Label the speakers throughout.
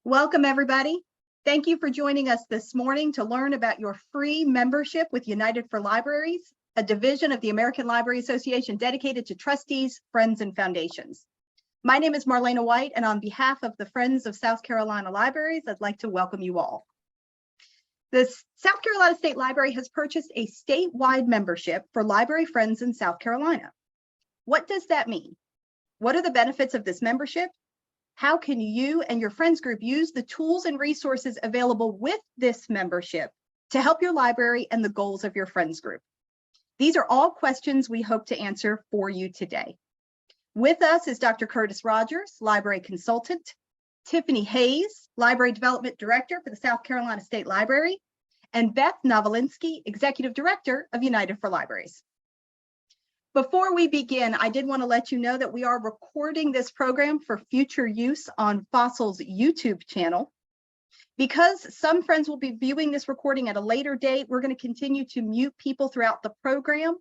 Speaker 1: Welcome, everybody. Thank you for joining us this morning to learn about your free membership with United for Libraries, a division of the American Library Association dedicated to trustees, friends, and foundations. My name is Marlena White, and on behalf of the Friends of South Carolina Libraries, I'd like to welcome you all. The South Carolina State Library has purchased a statewide membership for library friends in South Carolina. What does that mean? What are the benefits of this membership? How can you and your friends group use the tools and resources available with this membership to help your library and the goals of your friends group? These are all questions we hope to answer for you today. With us is Dr. Curtis Rogers, Library Consultant, Tiffany Hayes, Library Development Director for the South Carolina State Library, and Beth Nawalinski, Executive Director of United for Libraries. Before we begin, I did want to let you know that we are recording this program for future use on Fossil's YouTube channel. Because some friends will be viewing this recording at a later date, we're going to continue to mute people throughout the program.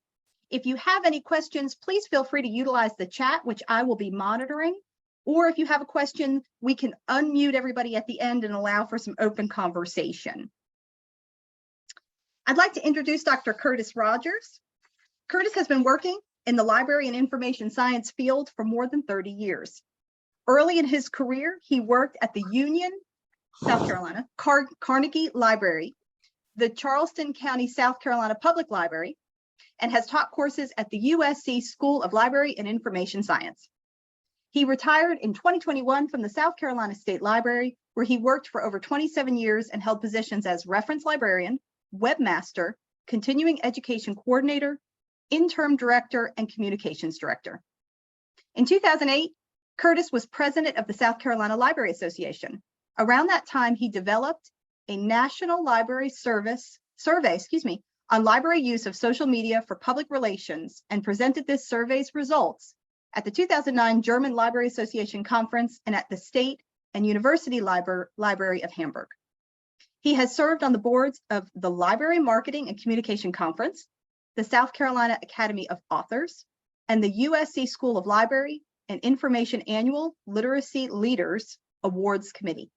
Speaker 1: If you have any questions, please feel free to utilize the chat, which I will be monitoring. Or if you have a question, we can unmute everybody at the end and allow for some open conversation. I'd like to introduce Dr. Curtis Rogers. Curtis has been working in the library and information science field for more than 30 years. Early in his career, he worked at the Union, South Carolina, Carnegie Library, the Charleston County, South Carolina Public Library, and has taught courses at the USC School of Library and Information Science. He retired in 2021 from the South Carolina State Library, where he worked for over 27 years and held positions as reference librarian, webmaster, continuing education coordinator, interim director, and communications director. In 2008, Curtis was president of the South Carolina Library Association. Around that time, he developed a national library survey on library use of social media for public relations and presented this survey's results at the 2009 German Library Association Conference and at the State and University Library of Hamburg. He has served on the boards of the Library Marketing and Communication Conference, the South Carolina Academy of Authors, and the USC School of Library and Information Annual Literacy Leaders Awards Committee.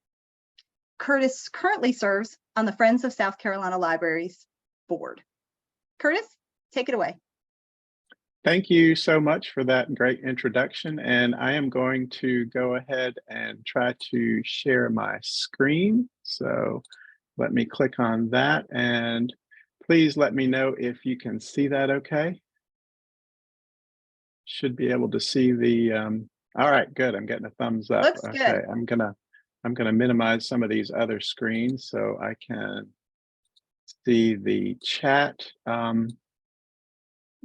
Speaker 1: Curtis currently serves on the Friends of South Carolina Libraries board. Curtis, take it away.
Speaker 2: Thank you so much for that great introduction. And I am going to go ahead and try to share my screen. So let me click on that, and please let me know if you can see that okay. Should be able to see the, all right, good. I'm getting a thumbs up.
Speaker 1: Looks
Speaker 2: okay,
Speaker 1: good.
Speaker 2: I'm gonna minimize some of these other screens so I can see the chat.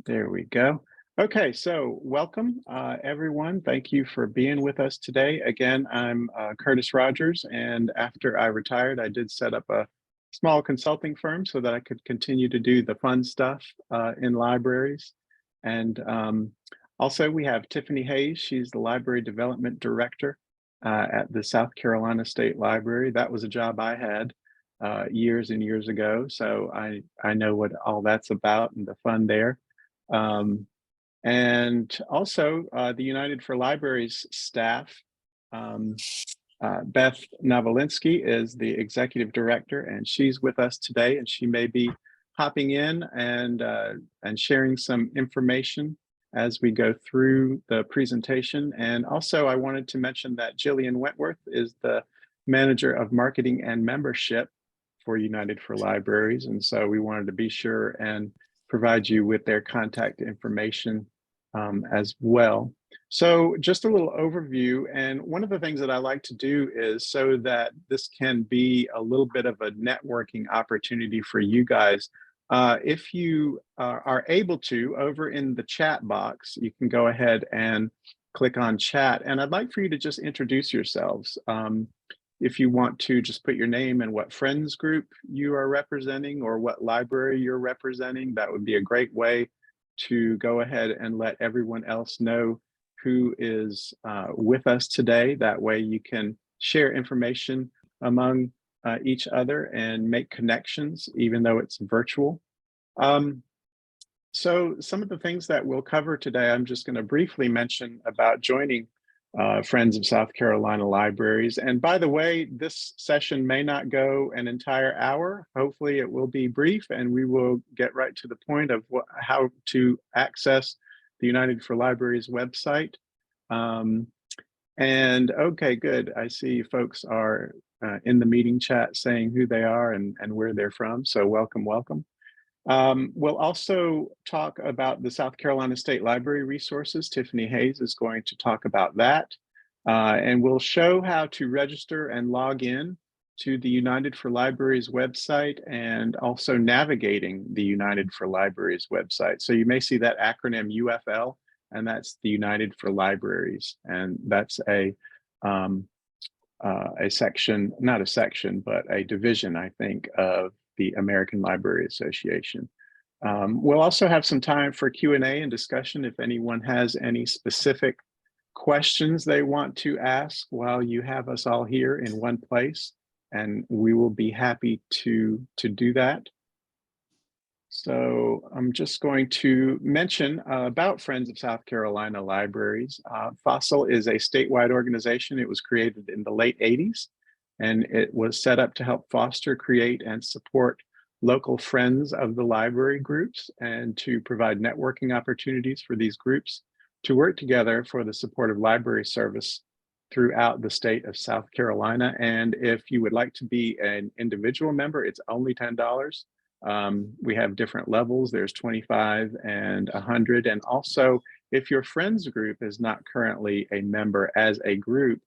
Speaker 2: There we go. Okay, so welcome everyone. Thank you for being with us today. Again, I'm Curtis Rogers, and after I retired, I did set up a small consulting firm so that I could continue to do the fun stuff in libraries. And also we have Tiffany Hayes. She's the Library Development Director at the South Carolina State Library. That was a job I had years and years ago. So I know what all that's about and the fun there. And also the United for Libraries staff. Beth Nawalinski is the executive director, and she's with us today, and she may be hopping in and sharing some information as we go through the presentation. And also I wanted to mention that Jillian Wentworth is the manager of marketing and membership for United for Libraries. And so we wanted to be sure and provide you with their contact information as well. So just a little overview, and one of the things that I like to do is so that this can be a little bit of a networking opportunity for you guys. If you are able to, over in the chat box, you can go ahead and click on chat, and I'd like for you to just introduce yourselves. If you want to just put your name and what friends group you are representing or what library you're representing, that would be a great way to go ahead and let everyone else know who is with us today. That way you can share information among each other and make connections, even though it's virtual. So some of the things that we'll cover today, I'm just going to briefly mention about joining Friends of South Carolina Libraries. And by the way, this session may not go an entire hour. Hopefully it will be brief and we will get right to the point of how to access the United for Libraries website. And okay, good. I see folks are in the meeting chat saying who they are and where they're from. So welcome, welcome. We'll also talk about the South Carolina State Library resources. Tiffany Hayes is going to talk about that. And we'll show how to register and log in to the United for Libraries website and also navigating the United for Libraries website. So you may see that acronym UFL, and that's the United for Libraries. And that's a section, not a section, but a division, I think, of the American Library Association. We'll also have some time for Q&A and discussion if anyone has any specific questions they want to ask while you have us all here in one place, and we will be happy to do that. So I'm just going to mention about Friends of South Carolina Libraries. FOSSIL is a statewide organization. It was created in the late 80s, and it was set up to help foster, create, and support local friends of the library groups and to provide networking opportunities for these groups to work together for the support of library service throughout the state of South Carolina. And if you would like to be an individual member, it's only $10. We have different levels. There's 25 and 100. And also, if your friends group is not currently a member as a group,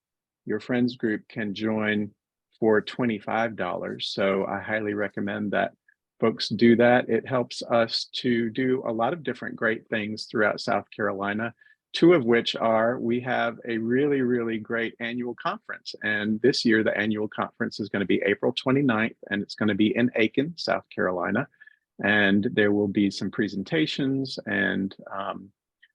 Speaker 2: your friends group can join for $25. So I highly recommend that folks do that. It helps us to do a lot of different great things throughout South Carolina, two of which are we have a really, really great annual conference. And this year, the annual conference is going to be April 29th, and it's going to be in Aiken, South Carolina. And there will be some presentations and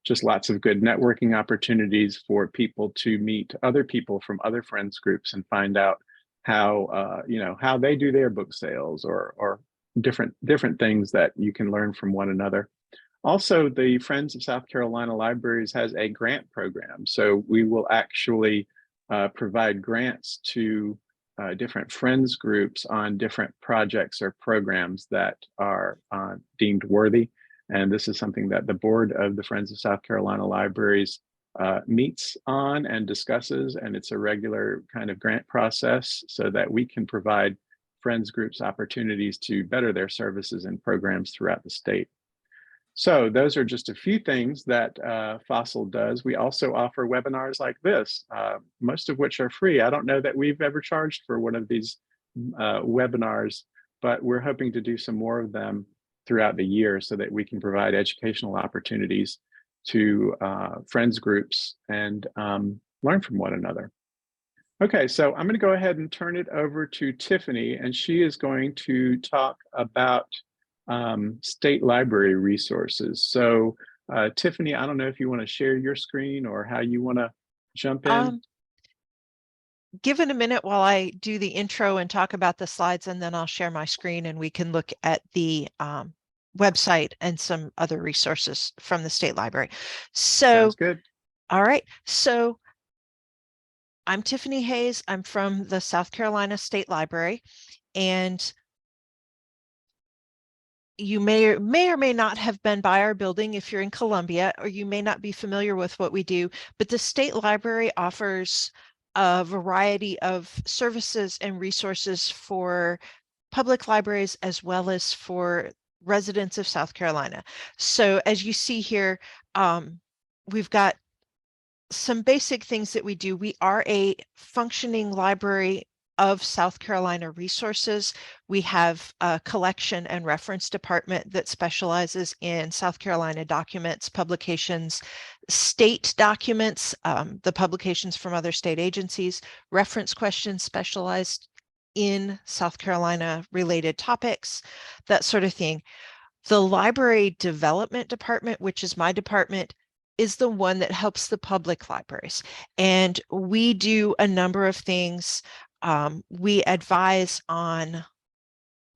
Speaker 2: just lots of good networking opportunities for people to meet other people from other friends groups and find out how, how they do their book sales or different things that you can learn from one another. Also, the Friends of South Carolina Libraries has a grant program. So we will actually provide grants to different friends groups on different projects or programs that are deemed worthy. And this is something that the board of the Friends of South Carolina Libraries meets on and discusses. And it's a regular kind of grant process so that we can provide friends groups opportunities to better their services and programs throughout the state. So those are just a few things that FOSSIL does. We also offer webinars like this, most of which are free. I don't know that we've ever charged for one of these webinars, but we're hoping to do some more of them throughout the year so that we can provide educational opportunities to friends groups and learn from one another. Okay, so I'm going to go ahead and turn it over to Tiffany, and she is going to talk about state library resources. So Tiffany, I don't know if you want to share your screen or how you want to jump in.
Speaker 3: Give it a minute while I do the intro and talk about the slides, and then I'll share my screen and we can look at the website and some other resources from the state library. So,
Speaker 2: sounds good.
Speaker 3: All right. So I'm Tiffany Hayes. I'm from the South Carolina State Library, and you may or may not have been by our building if you're in Columbia, or you may not be familiar with what we do, but the state library offers a variety of services and resources for public libraries as well as for residents of South Carolina. So as you see here, we've got some basic things that we do. We are a functioning library of South Carolina resources. We have a collection and reference department that specializes in South Carolina documents, publications, state documents, the publications from other state agencies, reference questions specialized in South Carolina related topics, that sort of thing. The library development department, which is my department, is the one that helps the public libraries. And we do a number of things. We advise on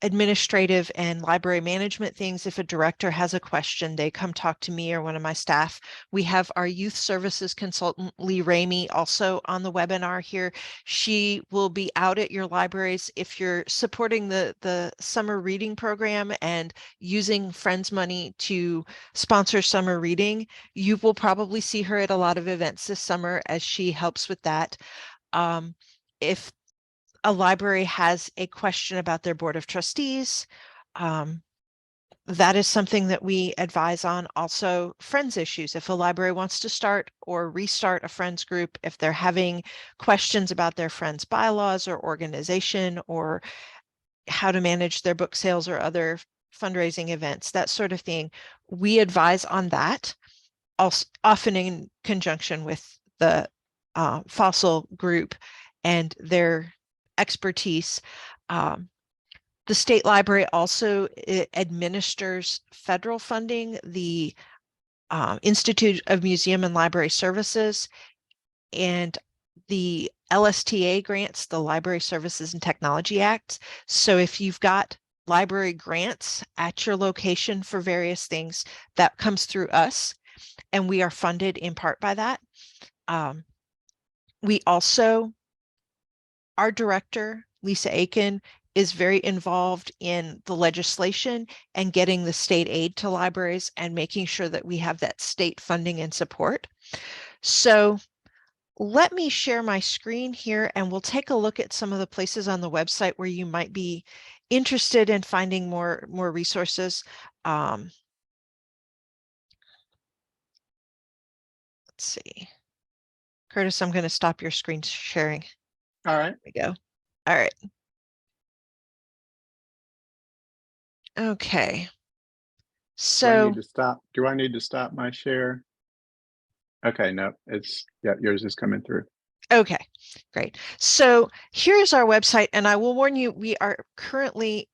Speaker 3: administrative and library management things. If a director has a question, they come talk to me or one of my staff. We have our youth services consultant, Lee Ramey, also on the webinar here. She will be out at your libraries. If you're supporting the summer reading program and using Friends money to sponsor summer reading, you will probably see her at a lot of events this summer as she helps with that. If a library has a question about their board of trustees, that is something that we advise on. Also, friends issues. If a library wants to start or restart a friends group, if they're having questions about their friends bylaws or organization or how to manage their book sales or other fundraising events, that sort of thing, we advise on that, also often in conjunction with the fossil group and their expertise. The state library also administers federal funding, the Institute of Museum and Library Services, and the LSTA grants, the Library Services and Technology Act. So if you've got library grants at your location for various things, that comes through us, and we are funded in part by that. We also, our director, Lisa Aiken, is very involved in the legislation and getting the state aid to libraries and making sure that we have that state funding and support. So let me share my screen here and we'll take a look at some of the places on the website where you might be interested in finding more resources. Let's see. Curtis, I'm going to stop your screen sharing.
Speaker 2: All right.
Speaker 3: There we go. All right. Okay. So
Speaker 2: Do I need to stop my share? Okay, no, yours is coming through.
Speaker 3: Okay, great. So here's our website, and I will warn you, we are currently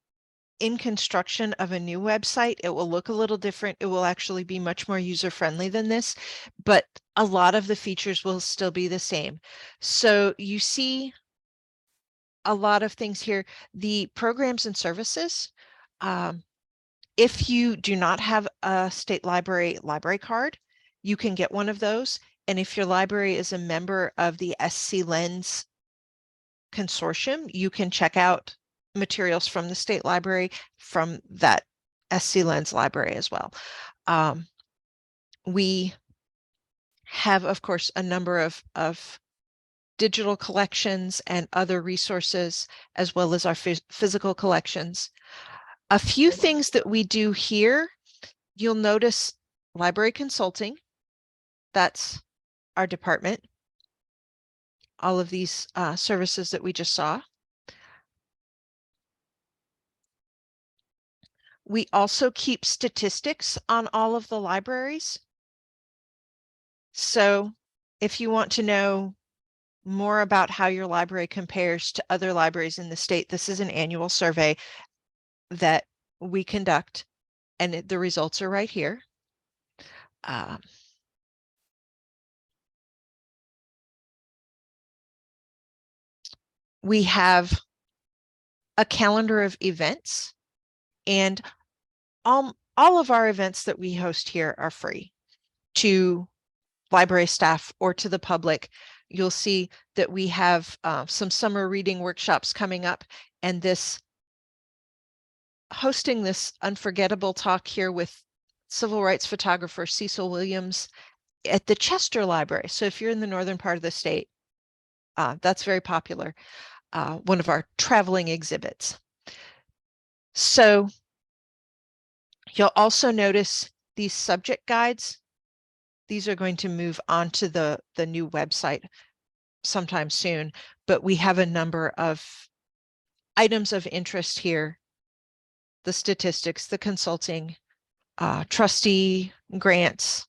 Speaker 3: in construction of a new website. It will look a little different. It will actually be much more user-friendly than this, but a lot of the features will still be the same. So you see a lot of things here. The programs and services. If you do not have a state library card, you can get one of those. And if your library is a member of the SC Lens consortium, you can check out materials from the state library from that SC Lens library as well. We have, of course, a number of digital collections and other resources, as well as our physical collections. A few things that we do here, you'll notice library consulting. That's our department. All of these services that we just saw. We also keep statistics on all of the libraries. So if you want to know more about how your library compares to other libraries in the state, this is an annual survey that we conduct, and the results are right here. We have a calendar of events, and all of our events that we host here are free to library staff or to the public. You'll see that we have some summer reading workshops coming up, and hosting this unforgettable talk here with civil rights photographer Cecil Williams at the Chester Library. So if you're in the northern part of the state, that's very popular. One of our traveling exhibits. So you'll also notice these subject guides. These are going to move on to the new website sometime soon, but we have a number of items of interest here: the statistics, the consulting, trustee grants.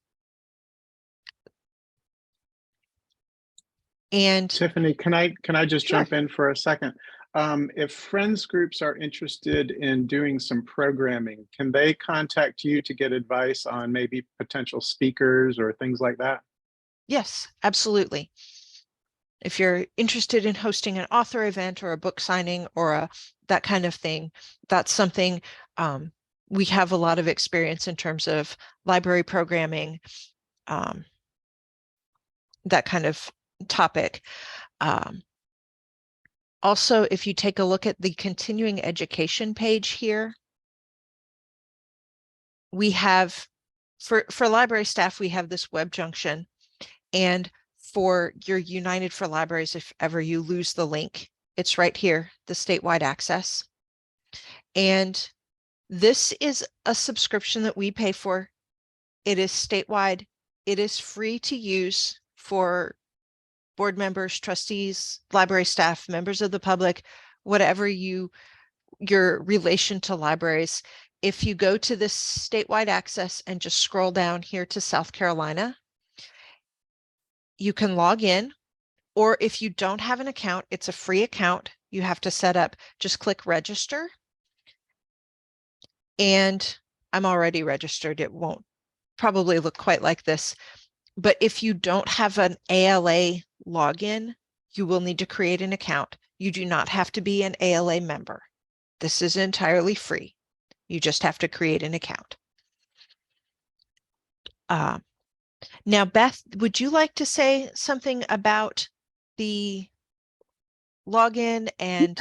Speaker 3: And
Speaker 2: Tiffany, can I just
Speaker 3: Sure.
Speaker 2: jump in for a second? If friends groups are interested in doing some programming, can they contact you to get advice on maybe potential speakers or things like that?
Speaker 3: Yes, absolutely. If you're interested in hosting an author event or a book signing or that kind of thing, that's something we have a lot of experience in terms of library programming, that kind of topic. Also, if you take a look at the continuing education page here, we have, for library staff, we have this web junction. And for your United for Libraries, if ever you lose the link, it's right here, the statewide access. And this is a subscription that we pay for. It is statewide. It is free to use for board members, trustees, library staff, members of the public, whatever your relation to libraries. If you go to this statewide access and just scroll down here to South Carolina, you can log in, or if you don't have an account, it's a free account you have to set up. Just click register. And I'm already registered. It won't probably look quite like this. But if you don't have an ALA login, you will need to create an account. You do not have to be an ALA member. This is entirely free. You just have to create an account. Now, Beth, would you like to say something about the login and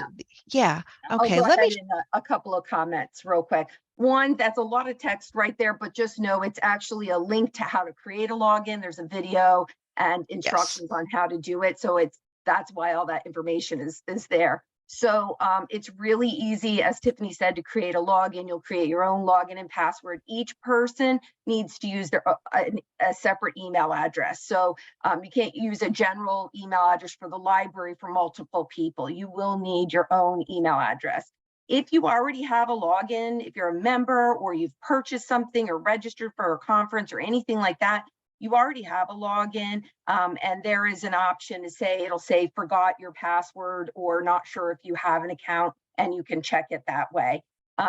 Speaker 3: yeah, okay,
Speaker 4: I'll go ahead and a couple of comments real quick. One, that's a lot of text right there, but just know it's actually a link to how to create a login. There's a video and instructions on how to do it. So that's why all that information is there. So it's really easy, as Tiffany said, to create a login. You'll create your own login and password. Each person needs to use a separate email address. So you can't use a general email address for the library for multiple people. You will need your own email address. If you already have a login, if you're a member or you've purchased something or registered for a conference or anything like that, you already have a login, and there is an option to say, it'll say forgot your password or not sure if you have an account, and you can check it that way.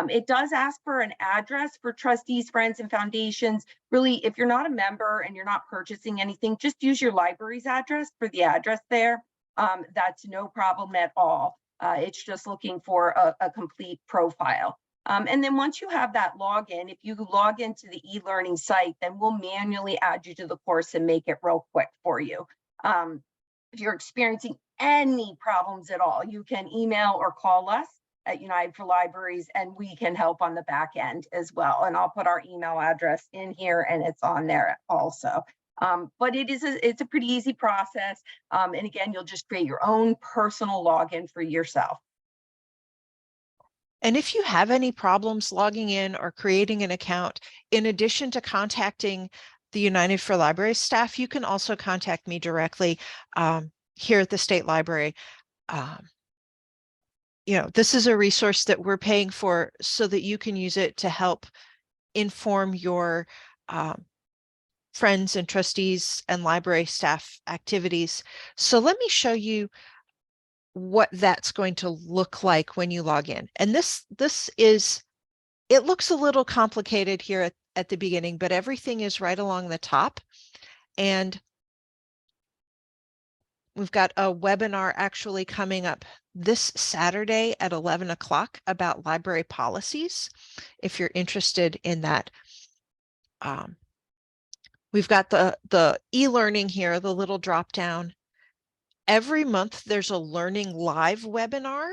Speaker 4: It does ask for an address for trustees, friends, and foundations. Really, if you're not a member and you're not purchasing anything, just use your library's address for the address there. That's no problem at all. It's just looking for a complete profile. And then once you have that login, if you log into the e-learning site, then we'll manually add you to the course and make it real quick for you. If you're experiencing any problems at all, you can email or call us at United for Libraries, and we can help on the back end as well. And I'll put our email address in here, and it's on there also. But it's a pretty easy process. And again, you'll just create your own personal login for yourself.
Speaker 3: And if you have any problems logging in or creating an account, in addition to contacting the United for Libraries staff, you can also contact me directly here at the State Library. You know, this is a resource that we're paying for so that you can use it to help inform your friends and trustees and library staff activities. So let me show you what that's going to look like when you log in. And this is, it looks a little complicated here at the beginning, but everything is right along the top. And we've got a webinar actually coming up this Saturday at 11 o'clock about library policies, if you're interested in that. We've got the e-learning here, the little drop down. Every month there's a Learning Live webinar,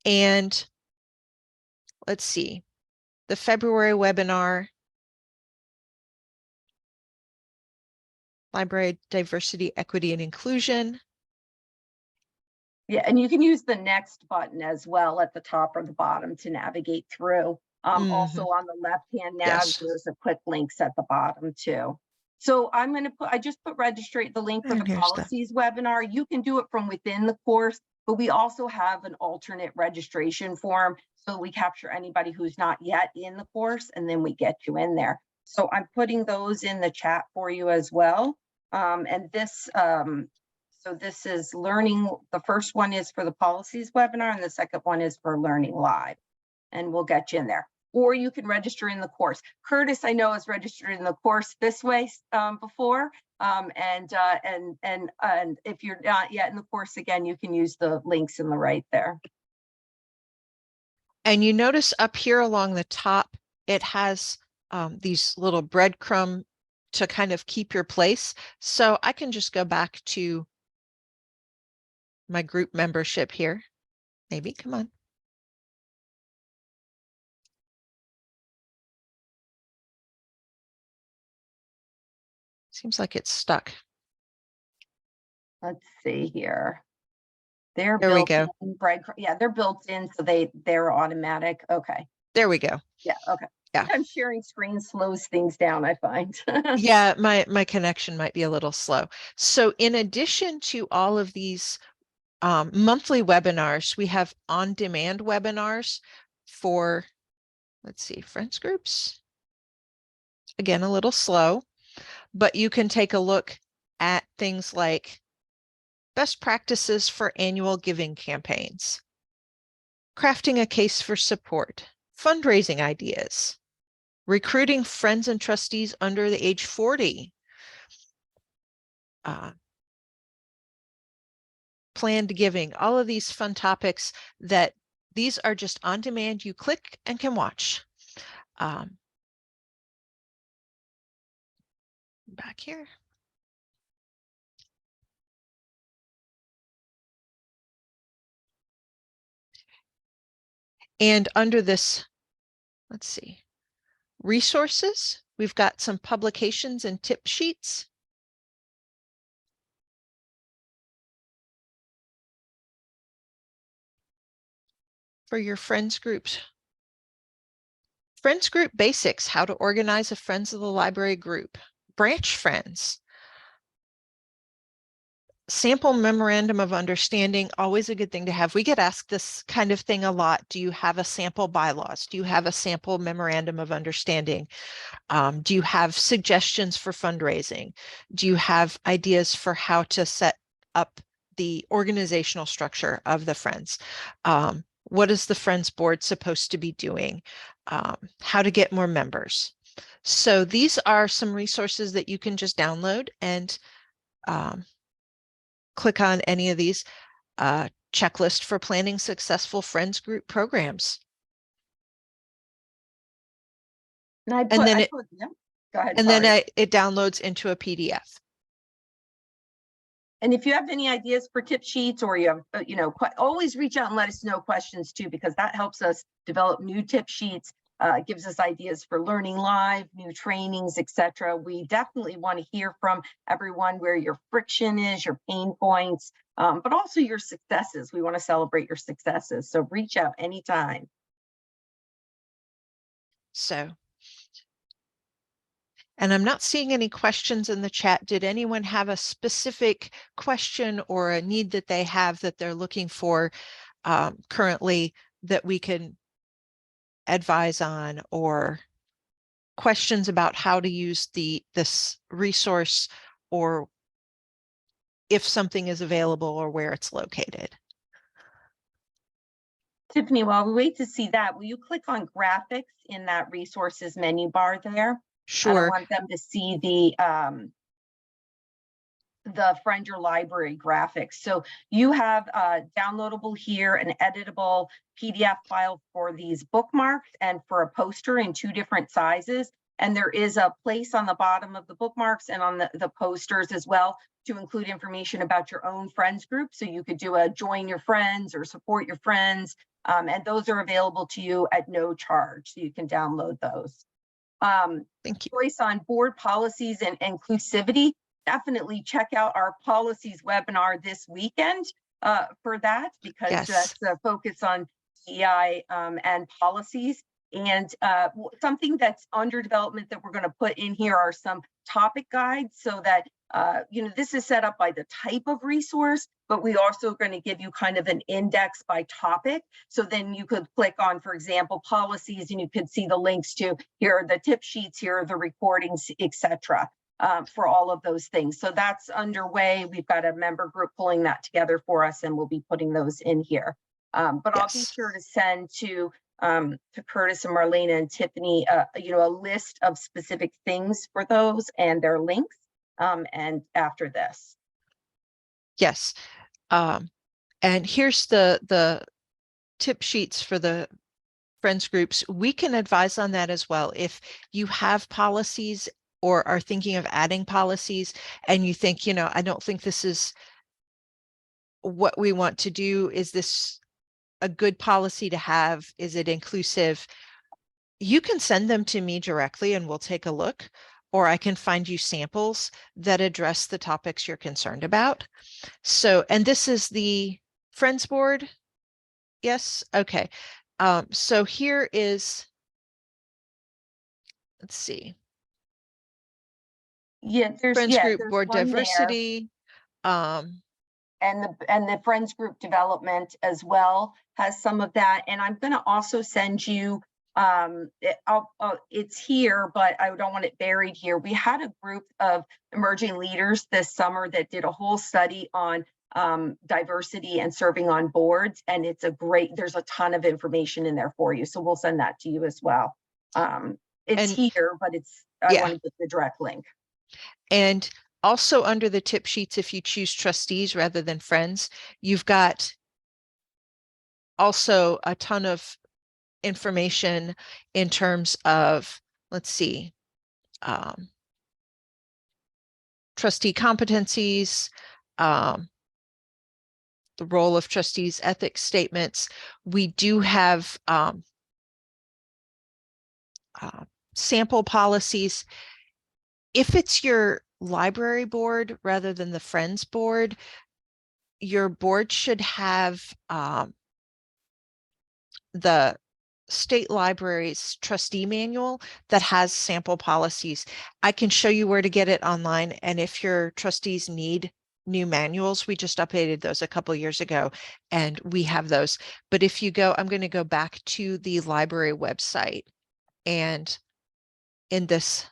Speaker 3: and let's see, the February webinar, Library Diversity, Equity, and Inclusion.
Speaker 4: Yeah, and you can use the next button as well at the top or the bottom to navigate through. Also on the left-hand nav, there's a quick links at the bottom too. So I just put the link for the policies webinar. You can do it from within the course, but we also have an alternate registration form. So we capture anybody who's not yet in the course, and then we get you in there. So I'm putting those in the chat for you as well. And this, so this is learning. The first one is for the policies webinar, and the second one is for Learning Live, and we'll get you in there. or you can register in the course. Curtis, I know, is registered in the course this way before. And if you're not yet in the course, again, you can use the links in the right there.
Speaker 3: And you notice up here along the top, it has these little breadcrumb to kind of keep your place. So I can just go back to my group membership here. Maybe, come on. Seems like it's stuck.
Speaker 4: Let's see here. They're
Speaker 3: There we
Speaker 4: built
Speaker 3: go.
Speaker 4: in, yeah, they're built in, so they're automatic. Okay.
Speaker 3: There we go.
Speaker 4: Yeah, okay.
Speaker 3: Yeah.
Speaker 4: Sometimes sharing screen slows things down, I find.
Speaker 3: Yeah, my connection might be a little slow. So in addition to all of these monthly webinars, we have on-demand webinars for, let's see, friends groups. Again, a little slow, but you can take a look at things like best practices for annual giving campaigns, crafting a case for support, fundraising ideas, recruiting friends and trustees under the age 40, planned giving, all of these fun topics that these are just on demand. You click and can watch. Back here. And under this, let's see, resources, we've got some publications and tip sheets. For your friends groups. Friends group basics, how to organize a Friends of the Library group. Branch friends. Sample memorandum of understanding, always a good thing to have. We get asked this kind of thing a lot. Do you have a sample bylaws? Do you have a sample memorandum of understanding? Do you have suggestions for fundraising? Do you have ideas for how to set up the organizational structure of the Friends? What is the Friends board supposed to be doing? How to get more members? So these are some resources that you can just download and click on any of these. Checklist for planning successful Friends group programs.
Speaker 4: Yeah, go ahead.
Speaker 3: And then it downloads into a PDF.
Speaker 4: And if you have any ideas for tip sheets, or you have, always reach out and let us know questions too, because that helps us develop new tip sheets, gives us ideas for learning live, new trainings, etc. We definitely want to hear from everyone where your friction is, your pain points, but also your successes. We want to celebrate your successes. So reach out anytime.
Speaker 3: So. And I'm not seeing any questions in the chat. Did anyone have a specific question or a need that they have that they're looking for currently that we can advise on, or questions about how to use this resource, or if something is available or where it's located?
Speaker 4: Tiffany, while we wait to see that, will you click on graphics in that resources menu bar there?
Speaker 3: Sure.
Speaker 4: I don't want them to see the Friend Your Library graphics. So you have downloadable here, an editable PDF file for these bookmarks and for a poster in 2 different sizes. And there is a place on the bottom of the bookmarks and on the posters as well to include information about your own friends group. So you could do a join your friends or support your friends. And those are available to you at no charge. So you can download those.
Speaker 3: Thank you.
Speaker 4: Choice on board policies and inclusivity. Definitely check out our policies webinar this weekend for that, because
Speaker 3: Yes.
Speaker 4: that's a focus on DEI and policies. And something that's under development that we're going to put in here are some topic guides, so that this is set up by the type of resource, but we also are going to give you kind of an index by topic. So then you could click on, for example, policies, and you could see the links to, here are the tip sheets, here are the recordings, etc. For all of those things. So that's underway. We've got a member group pulling that together for us, and we'll be putting those in here. But yes. I'll be sure to send to to Curtis and Marlena and Tiffany, a list of specific things for those and their links. And after this.
Speaker 3: Yes. And here's the tip sheets for the friends groups. We can advise on that as well. If you have policies or are thinking of adding policies and you think, I don't think this is what we want to do. Is this a good policy to have? Is it inclusive? You can send them to me directly and we'll take a look, or I can find you samples that address the topics you're concerned about. So, and this is the Friends board. Yes. Okay. So here is, let's see.
Speaker 4: Yeah,
Speaker 3: Friends group
Speaker 4: there's
Speaker 3: board
Speaker 4: one there.
Speaker 3: diversity.
Speaker 4: And the friends group development as well has some of that. And I'm going to also send you, it's here, but I don't want it buried here. We had a group of emerging leaders this summer that did a whole study on diversity and serving on boards. And there's a ton of information in there for you. So we'll send that to you as well. It's here, but I want to get the direct link.
Speaker 3: And also under the tip sheets, if you choose trustees rather than friends, you've got also a ton of information in terms of, let's see, trustee competencies, the role of trustees, ethics statements. We do have sample policies. If it's your library board rather than the friends board, your board should have the state library's trustee manual that has sample policies. I can show you where to get it online. And if your trustees need new manuals, we just updated those a couple years ago and we have those. But if you go, I'm going to go back to the library website, and in this,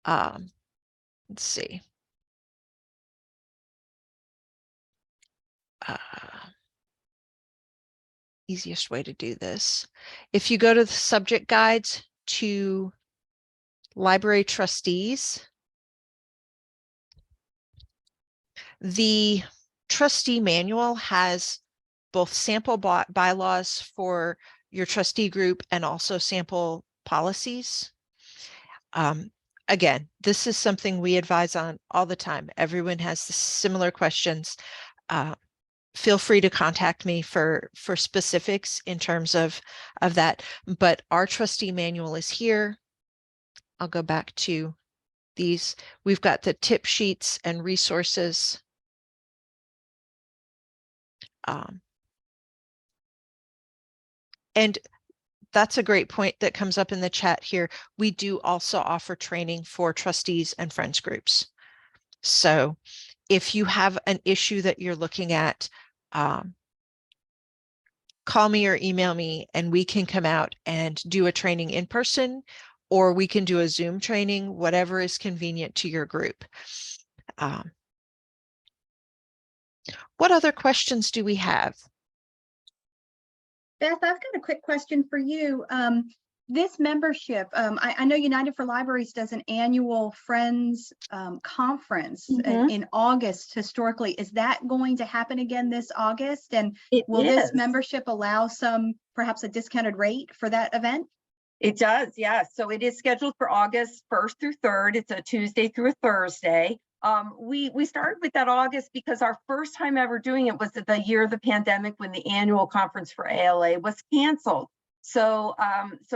Speaker 3: let's see. Easiest way to do this. If you go to the subject guides to library trustees, the trustee manual has both sample bylaws for your trustee group and also sample policies. Again, this is something we advise on all the time. Everyone has similar questions. Feel free to contact me for specifics in terms of that. But our trustee manual is here. I'll go back to these. We've got the tip sheets and resources. And that's a great point that comes up in the chat here. We do also offer training for trustees and friends groups. So if you have an issue that you're looking at, call me or email me and we can come out and do a training in person, or we can do a Zoom training, whatever is convenient to your group. What other questions do we have?
Speaker 1: Beth, I've got a quick question for you. This membership, I know United for Libraries does an annual Friends conference in August historically. Is that going to happen again this August? And will this membership allow perhaps a discounted rate for that event?
Speaker 4: It does, yes. So it is scheduled for August 1st through 3rd. It's a Tuesday through a Thursday. We started with that August because our first time ever doing it was the year of the pandemic when the annual conference for ALA was canceled. So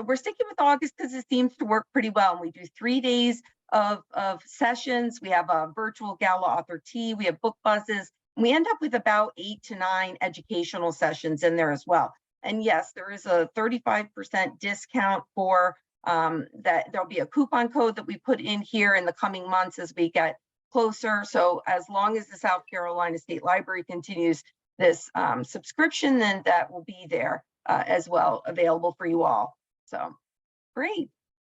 Speaker 4: we're sticking with August because it seems to work pretty well. And we do 3 days of sessions. We have a virtual gala author tea. We have book buzzes. We end up with about 8 to 9 educational sessions in there as well. And yes, there is a 35% discount for that. There'll be a coupon code that we put in here in the coming months as we get closer. So as long as the South Carolina State Library continues this subscription, then that will be there as well, available for you all. So great.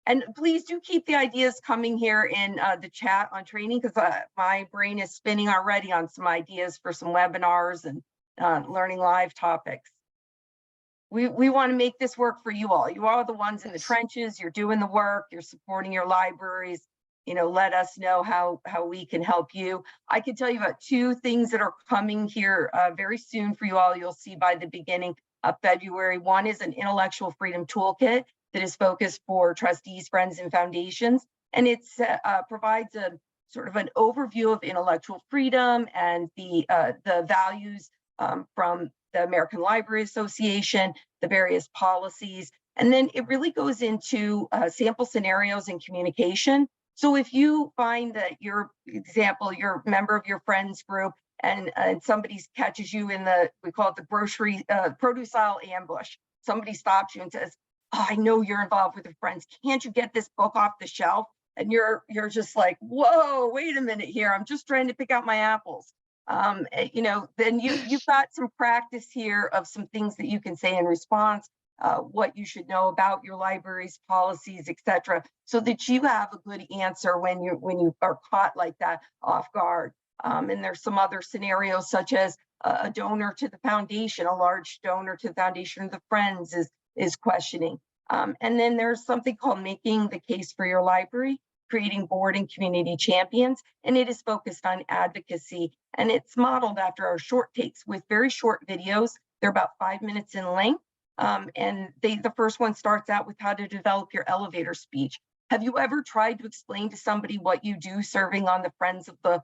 Speaker 4: And please do keep the ideas coming here in the chat on training, because my brain is spinning already on some ideas for some webinars and learning live topics. we want to make this work for you all. You are the ones in the trenches. You're doing the work. You're supporting your libraries. You know, let us know how we can help you. I can tell you about 2 things that are coming here very soon for you all. You'll see by the beginning of February. One is an intellectual freedom toolkit that is focused for trustees, friends, and foundations. And it provides a sort of an overview of intellectual freedom and the values from the American Library Association, the various policies. And then it really goes into sample scenarios and communication. So if you find that you're a member of your friends group and somebody catches you in we call it the grocery produce aisle ambush. Somebody stops you and says, oh, I know you're involved with your friends. Can't you get this book off the shelf? And you're just like, whoa, wait a minute here. I'm just trying to pick out my apples. You know, then you've got some practice here of some things that you can say in response, what you should know about your library's policies, etc., so that you have a good answer when you are caught like that off guard. And there's some other scenarios, such as a donor to the foundation, a large donor to the foundation or the friends is questioning. And then there's something called making the case for your library, creating board and community champions, and it is focused on advocacy. And it's modeled after our short takes with very short videos. They're about 5 minutes in length. And the first one starts out with how to develop your elevator speech. Have you ever tried to explain to somebody what you do serving on the Friends of the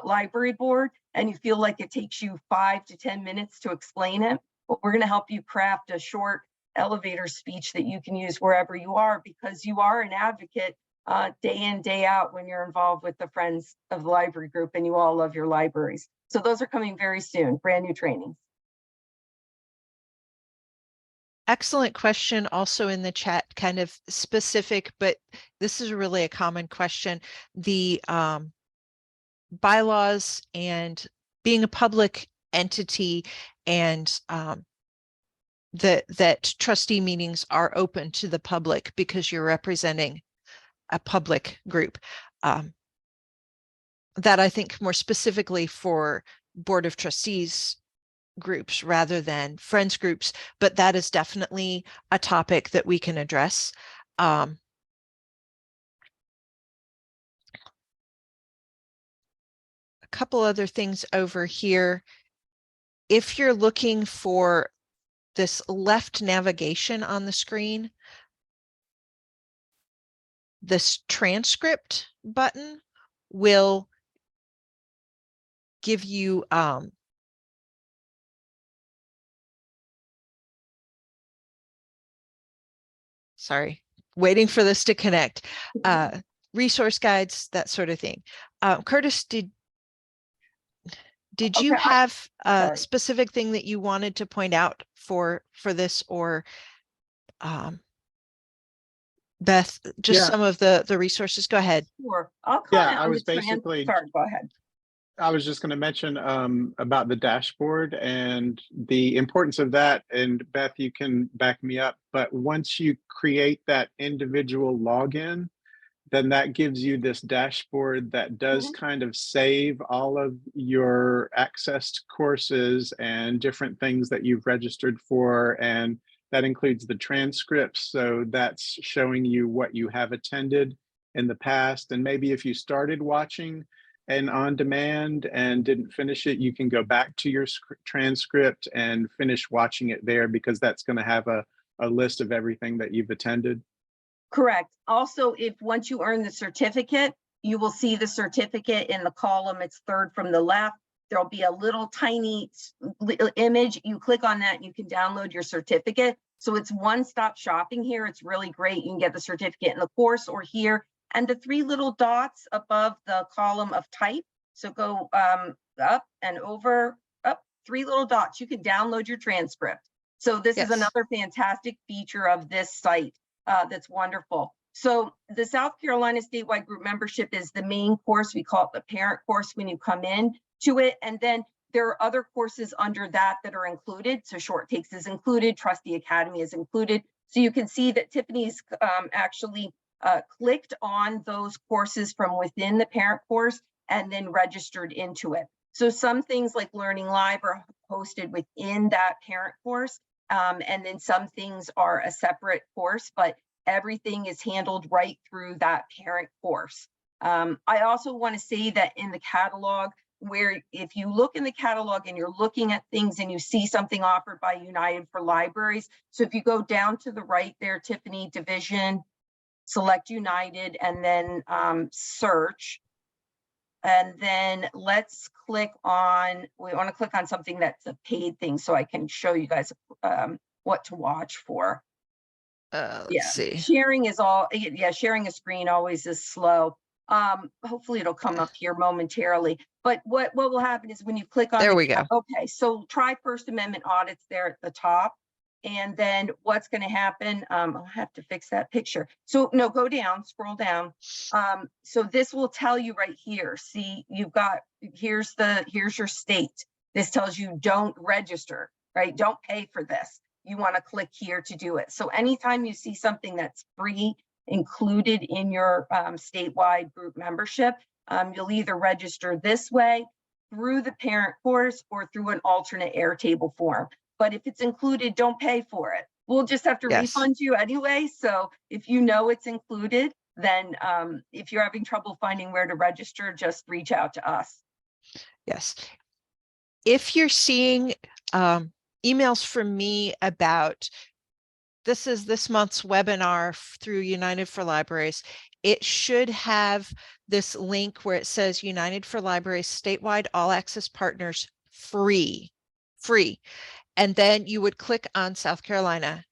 Speaker 4: Library Board, and you feel like it takes you 5 to 10 minutes to explain it? Well, we're going to help you craft a short elevator speech that you can use wherever you are, because you are an advocate day in, day out when you're involved with the Friends of the Library Group, and you all love your libraries. So those are coming very soon, brand new trainings.
Speaker 3: Excellent question also in the chat, kind of specific, but this is really a common question. The bylaws and being a public entity, and that trustee meetings are open to the public because you're representing a public group. That I think more specifically for Board of Trustees groups rather than friends groups, but that is definitely a topic that we can address. A couple other things over here. If you're looking for this left navigation on the screen, this transcript button will give you sorry, waiting for this to connect. Resource guides, that sort of thing. Curtis, did you have a specific thing that you wanted to point out for this, or Beth, just some of the resources? Go ahead.
Speaker 4: Sure. I'll comment on
Speaker 2: basically,
Speaker 4: sorry, go ahead.
Speaker 2: I was just going to mention about the dashboard and the importance of that. And Beth, you can back me up. But once you create that individual login, then that gives you this dashboard that does kind of save all of your accessed courses and different things that you've registered for. And that includes the transcripts. So that's showing you what you have attended in the past. And maybe if you started watching and on demand and didn't finish it, you can go back to your transcript and finish watching it there, because that's going to have a list of everything that you've attended.
Speaker 4: Correct. Also, if once you earn the certificate, you will see the certificate in the column. It's third from the left. There'll be a little tiny image. You click on that and you can download your certificate. So it's one-stop shopping here. It's really great. You can get the certificate in the course or here. And the 3 little dots above the column of type. So go up and over, up, 3 little dots. You can download your transcript. So this is another fantastic feature of this site that's wonderful. So the South Carolina Statewide Group Membership is the main course. We call it the parent course when you come in to it. And then there are other courses under that are included. So Short Takes is included, Trustee Academy is included. So you can see that Tiffany's actually clicked on those courses from within the parent course and then registered into it. So some things like Learning Live are hosted within that parent course, And then some things are a separate course, but everything is handled right through that parent course. I also want to say that in the catalog, where if you look in the catalog and you're looking at things and you see something offered by United for Libraries, so if you go down to the right there, Tiffany, division, select United, and then search. And then let's click on, we want to click on something that's a paid thing so I can show you guys what to watch for.
Speaker 3: Let's see.
Speaker 4: Sharing is all, sharing a screen always is slow. Hopefully it'll come up here momentarily. But what will happen is when you click on
Speaker 3: There we go.
Speaker 4: Okay, so try First Amendment audits there at the top. And then what's going to happen? I'll have to fix that picture. So no, go down, scroll down. So this will tell you right here. See, you've got, here's your state. This tells you don't register, right? Don't pay for this. You want to click here to do it. So anytime you see something that's free included in your statewide group membership, you'll either register this way through the parent course or through an alternate Airtable form. But if it's included, don't pay for it. We'll just have to refund you anyway. So if you know it's included, then if you're having trouble finding where to register, just reach out to us.
Speaker 3: Yes. If you're seeing emails from me about this is this month's webinar through United for Libraries, it should have this link where it says United for Libraries statewide all access partners free. And then you would click on South Carolina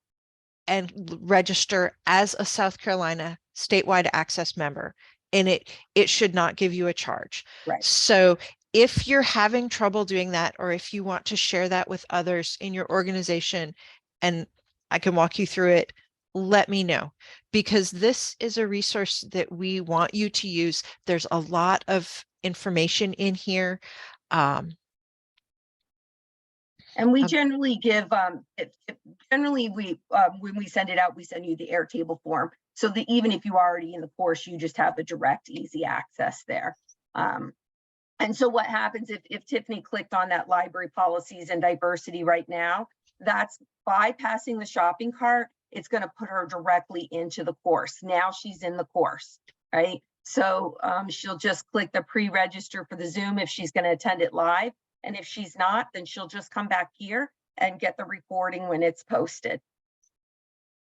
Speaker 3: and register as a South Carolina statewide access member. And it should not give you a charge.
Speaker 4: Right.
Speaker 3: So if you're having trouble doing that, or if you want to share that with others in your organization, and I can walk you through it, let me know, because this is a resource that we want you to use. There's a lot of information in here.
Speaker 4: And we generally give, generally when we send it out, we send you the Airtable form. So that even if you're already in the course, you just have a direct, easy access there. And so what happens if Tiffany clicked on that library policies and diversity right now, that's bypassing the shopping cart. It's going to put her directly into the course. Now she's in the course, right? So she'll just click the pre-register for the Zoom if she's going to attend it live. And if she's not, then she'll just come back here and get the recording when it's posted.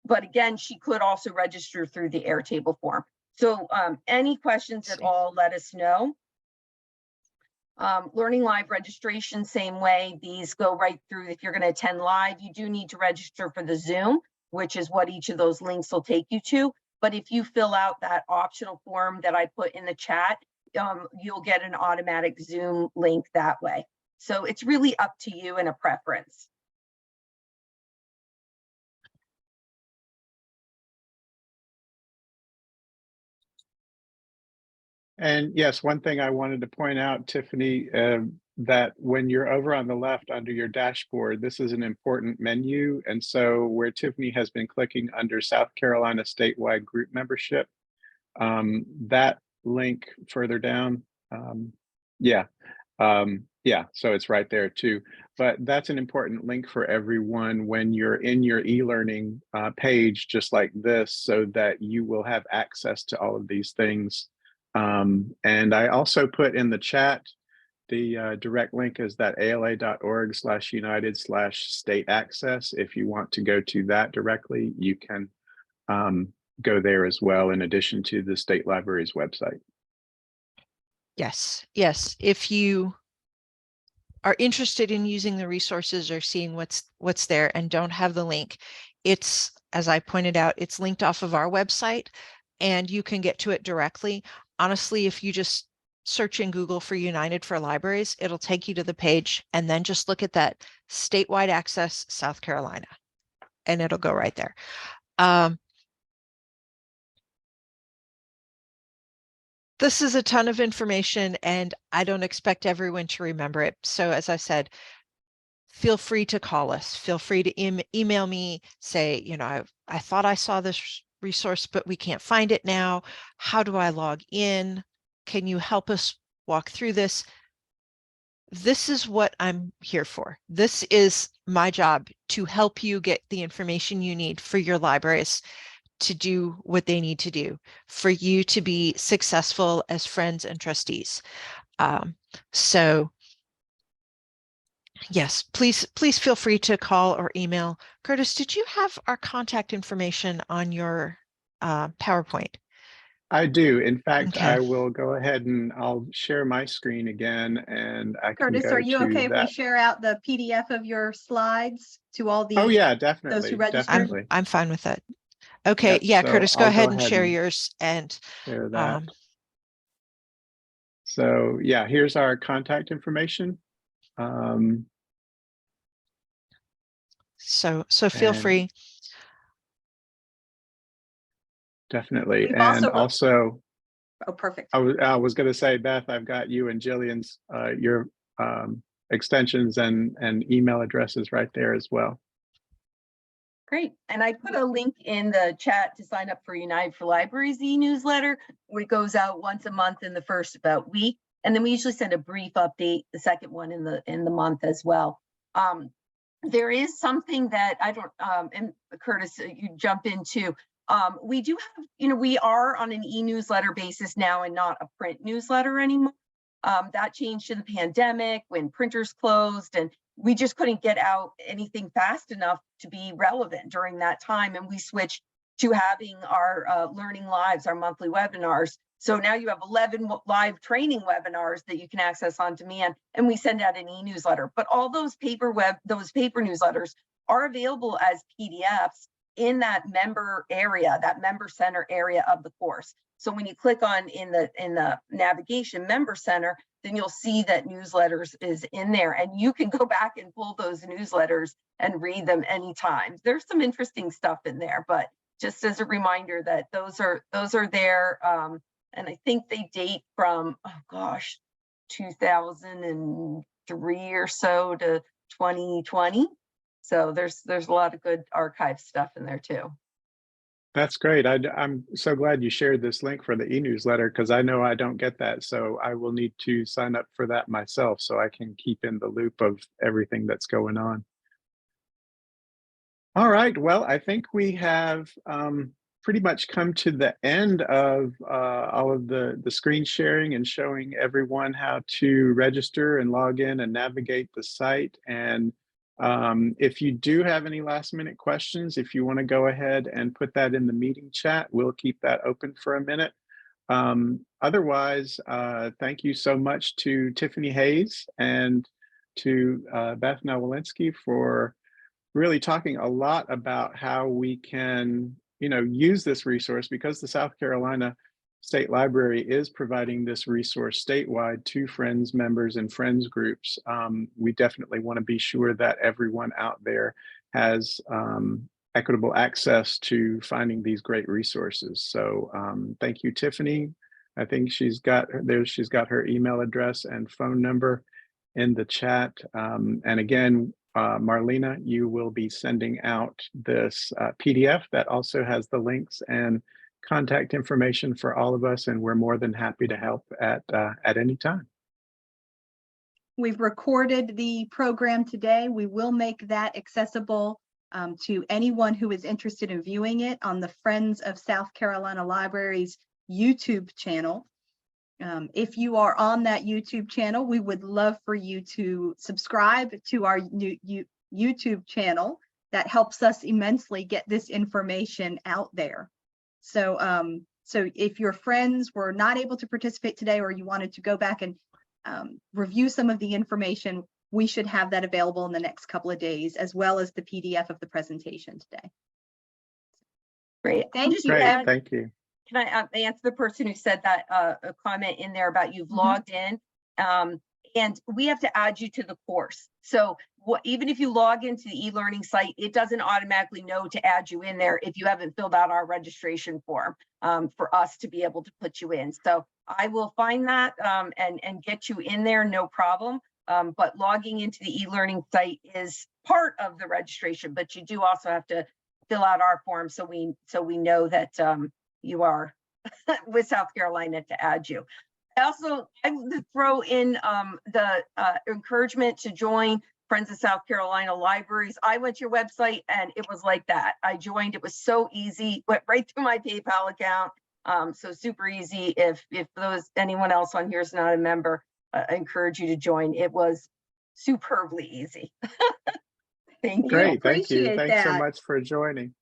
Speaker 4: But again, she could also register through the Airtable form. So any questions at all, let us know. Learning Live registration, same way. These go right through. If you're going to attend live, you do need to register for the Zoom, which is what each of those links will take you to. But if you fill out that optional form that I put in the chat, you'll get an automatic Zoom link that way. So it's really up to you and a preference.
Speaker 2: And yes, one thing I wanted to point out, Tiffany, that when you're over on the left under your dashboard, this is an important menu. And so where Tiffany has been clicking under South Carolina statewide group membership, that link further down, so it's right there too. But that's an important link for everyone when you're in your e-learning page, just like this, so that you will have access to all of these things. And I also put in the chat, the direct link is that ala.org/united/state access. If you want to go to that directly, you can go there as well, in addition to the state library's website.
Speaker 3: Yes. If you are interested in using the resources or seeing what's there and don't have the link, it's, as I pointed out, it's linked off of our website and you can get to it directly. Honestly, if you just search in Google for United for Libraries, it'll take you to the page, and then just look at that statewide access South Carolina and it'll go right there. This is a ton of information and I don't expect everyone to remember it. So as I said, feel free to call us, feel free to email me, say, you know, I thought I saw this resource, but we can't find it now. How do I log in? Can you help us walk through this? this is what I'm here for. This is my job, to help you get the information you need for your libraries to do what they need to do, for you to be successful as friends and trustees. So yes, please feel free to call or email. Curtis, did you have our contact information on your PowerPoint?
Speaker 2: I do. In fact,
Speaker 3: Okay.
Speaker 2: I will go ahead and I'll share my screen again, and I can
Speaker 1: Curtis,
Speaker 2: go
Speaker 1: are you
Speaker 2: to
Speaker 1: okay if we
Speaker 2: that.
Speaker 1: share out the PDF of your slides to all
Speaker 2: Oh
Speaker 1: the,
Speaker 2: yeah,
Speaker 1: those who
Speaker 2: definitely,
Speaker 1: registered?
Speaker 2: definitely.
Speaker 3: I'm fine with that. Okay,
Speaker 2: Yep.
Speaker 3: yeah,
Speaker 2: So
Speaker 3: Curtis, go
Speaker 2: I'll go
Speaker 3: ahead and
Speaker 2: ahead
Speaker 3: share
Speaker 2: and
Speaker 3: yours. And
Speaker 2: share that. So yeah, here's our contact information.
Speaker 3: so feel
Speaker 2: And
Speaker 3: free.
Speaker 2: definitely.
Speaker 1: We've
Speaker 2: And
Speaker 1: also,
Speaker 2: also,
Speaker 1: oh, perfect.
Speaker 2: I was going to say, Beth, I've got you and Jillian's your extensions and email addresses right there as well.
Speaker 4: Great. And I put a link in the chat to sign up for United for Libraries e-newsletter, where it goes out once a month in the first about week. And then we usually send a brief update, the second one in the month as well. There is something that I don't, and Curtis, you jump into. We do have, we are on an e-newsletter basis now and not a print newsletter anymore. That changed in the pandemic when printers closed, and we just couldn't get out anything fast enough to be relevant during that time. And we switched to having our Learning Lives, our monthly webinars. So now you have 11 live training webinars that you can access on demand, and we send out an e-newsletter. But all those paper newsletters are available as PDFs in that member area, that member center area of the course. So when you click on in the navigation member center, then you'll see that newsletters is in there, and you can go back and pull those newsletters and read them anytime. There's some interesting stuff in there, but just as a reminder that those are there. And I think they date from, 2003 or so to 2020. So there's a lot of good archive stuff in there too.
Speaker 2: That's great. I'm so glad you shared this link for the e-newsletter, because I know I don't get that. So I will need to sign up for that myself so I can keep in the loop of everything that's going on. All right. Well, I think we have pretty much come to the end of all of the screen sharing and showing everyone how to register and log in and navigate the site. And if you do have any last minute questions, if you want to go ahead and put that in the meeting chat, we'll keep that open for a minute. Otherwise, thank you so much to Tiffany Hayes and to Beth Nawalinski for really talking a lot about how we can, use this resource, because the South Carolina State Library is providing this resource statewide to Friends members and Friends groups. We definitely want to be sure that everyone out there has equitable access to finding these great resources. So thank you, Tiffany. I think she's got her email address and phone number in the chat. And again, Marlena, you will be sending out this PDF that also has the links and contact information for all of us, and we're more than happy to help at any time.
Speaker 1: We've recorded the program today. We will make that accessible to anyone who is interested in viewing it on the Friends of South Carolina Libraries YouTube channel. If you are on that YouTube channel, we would love for you to subscribe to our new YouTube channel. That helps us immensely get this information out there. So, so if your friends were not able to participate today, or you wanted to go back and review some of the information, we should have that available in the next couple of days, as well as the PDF of the presentation today.
Speaker 4: Great.
Speaker 1: Thank you.
Speaker 2: Great, thank you.
Speaker 4: Can I answer the person who said that a comment in there about you've logged in, and we have to add you to the course. So even if you log into the e-learning site, it doesn't automatically know to add you in there if you haven't filled out our registration form for us to be able to put you in. So I will find that and get you in there, no problem. But logging into the e-learning site is part of the registration, but you do also have to fill out our form so we know that you are with South Carolina to add you. I would throw in the encouragement to join Friends of South Carolina Libraries. I went to your website and it was like that. I joined, it was so easy, went right through my PayPal account. So super easy. If anyone else on here is not a member, I encourage you to join. It was superbly easy. Thank you.
Speaker 2: Great, thank you.
Speaker 1: Appreciate
Speaker 2: Thanks so
Speaker 1: that.
Speaker 2: much for joining.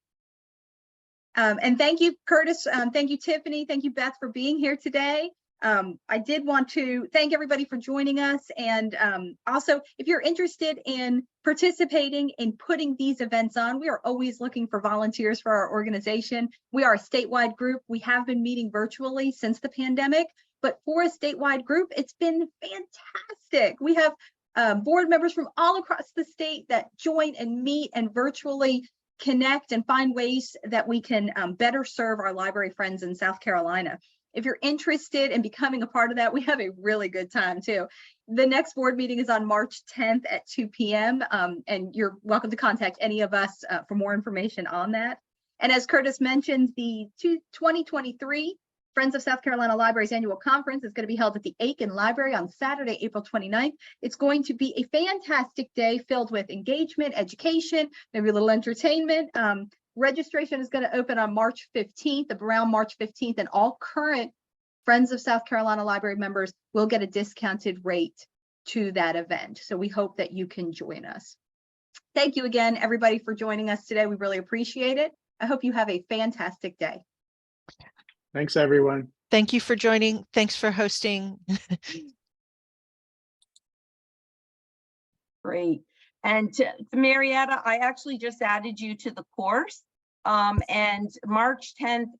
Speaker 1: And thank you, Curtis. Thank you, Tiffany. Thank you, Beth, for being here today. I did want to thank everybody for joining us. And also, if you're interested in participating in putting these events on, we are always looking for volunteers for our organization. We are a statewide group. We have been meeting virtually since the pandemic, but for a statewide group, it's been fantastic. We have board members from all across the state that join and meet and virtually connect and find ways that we can better serve our library friends in South Carolina. If you're interested in becoming a part of that, we have a really good time too. The next board meeting is on March 10th at 2 p.m. And you're welcome to contact any of us for more information on that. And as Curtis mentioned, the 2023 Friends of South Carolina Libraries Annual Conference is going to be held at the Aiken Library on Saturday, April 29th. It's going to be a fantastic day filled with engagement, education, maybe a little entertainment. Registration is going to open on March 15th, around March 15th, and all current Friends of South Carolina Library members will get a discounted rate to that event. So we hope that you can join us. Thank you again, everybody, for joining us today. We really appreciate it. I hope you have a fantastic day.
Speaker 2: Thanks, everyone.
Speaker 3: Thank you for joining. Thanks for hosting.
Speaker 4: Great. And to Marietta, I actually just added you to the course. And March 10th,